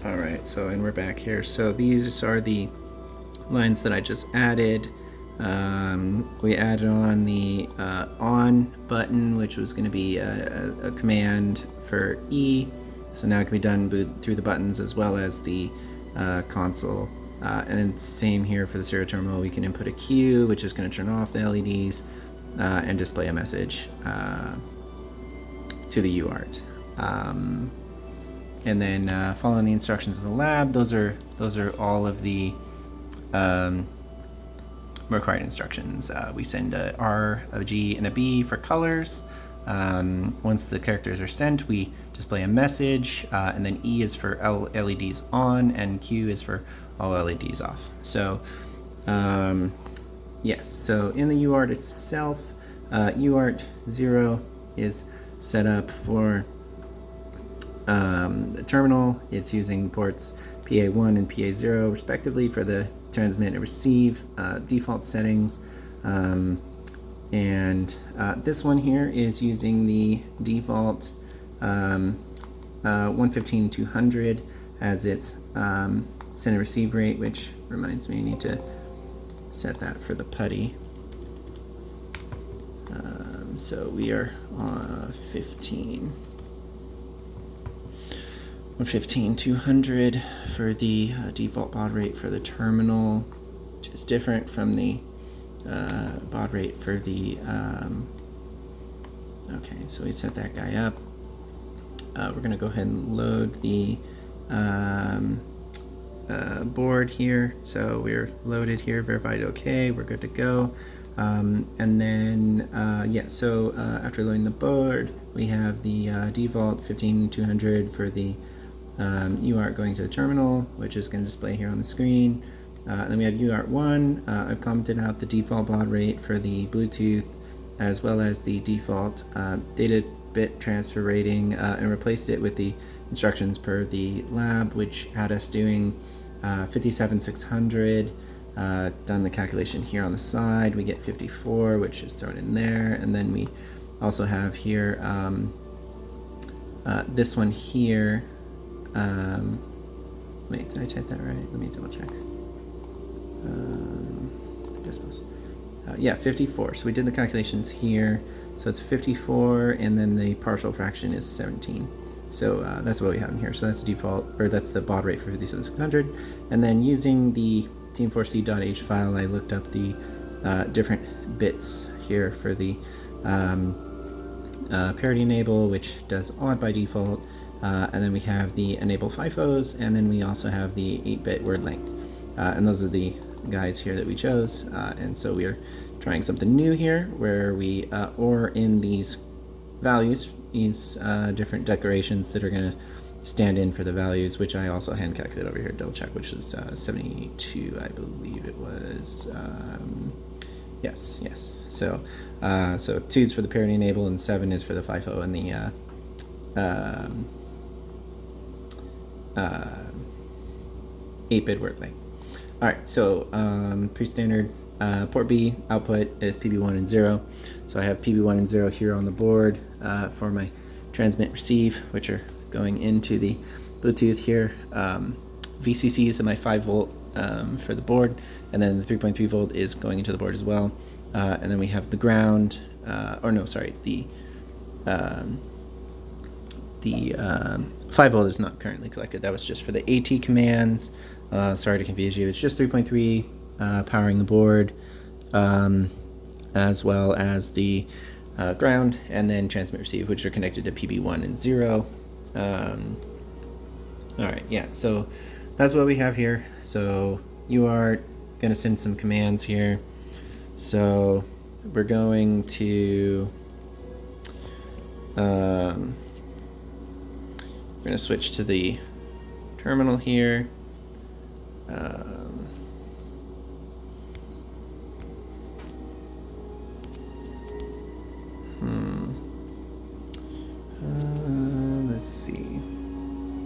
All right, so and we're back here. So these are the lines that I just added. We added on the on button, which was going to be a command for E. So now it can be done through the buttons as well as the console. And then same here for the serial terminal. We can input a Q, which is going to turn off the LEDs and display a message to the UART. And then following the instructions of the lab, those are all of the required instructions. We send a R, a G, and a B for colors. Once the characters are sent, we display a message, and then E is for LEDs on, and Q is for all LEDs off. So, yes, so in the UART itself, UART 0 is set up for the terminal. It's using ports PA1 and PA0 respectively for the transmit and receive default settings. And this one here is using the default 115/200 as its send and receive rate, which reminds me I need to set that for the putty. So we are 115/200 for the default baud rate for the terminal, which is different from the baud rate for the okay, so we set that guy up. We're gonna go ahead and load the board here. So we're loaded here, verified okay, we're good to go. And then yeah, so after loading the board, we have the default 15200 for the UART going to the terminal, which is going to display here on the screen. Then we have UART 1. I've commented out the default baud rate for the Bluetooth, as well as the default data bit transfer rating, and replaced it with the instructions per the lab, which had us doing 57600. Done the calculation here on the side. We get 54, which is thrown in there, and then we also have here this one here. Wait, did I type that right? Let me double check. Decimals. Yeah, 54. So we did the calculations here. So it's 54, and then the partial fraction is 17. So that's what we have in here. So that's the default, or that's the baud rate for 57600. And then using the team4c.h file, I looked up the different bits here for the parity enable, which does odd by default. And then we have the enable FIFOs, and then we also have the 8-bit word length. And those are the guys here that we chose. And so we are trying something new here, where we or in these values, these different declarations that are going to stand in for the values, which I also hand calculate over here, double check, which is 72, I believe it was. Yes. So so 2 is for the parity enable, and 7 is for the FIFO and the 8-bit word length. All right, so pre-standard port B output is PB1 and 0. So I have PB1 and 0 here on the board for my transmit receive, which are going into the Bluetooth here. VCCs in my 5 volt for the board, and then the 3.3 volt is going into the board as well. And then we have the ground, the 5 volt is not currently collected. That was just for the AT commands. Sorry to confuse you. It's just 3.3 powering the board, as well as the ground, and then transmit receive, which are connected to PB1 and 0. All right, yeah, so that's what we have here. So you are going to send some commands here. So we're going to switch to the terminal here.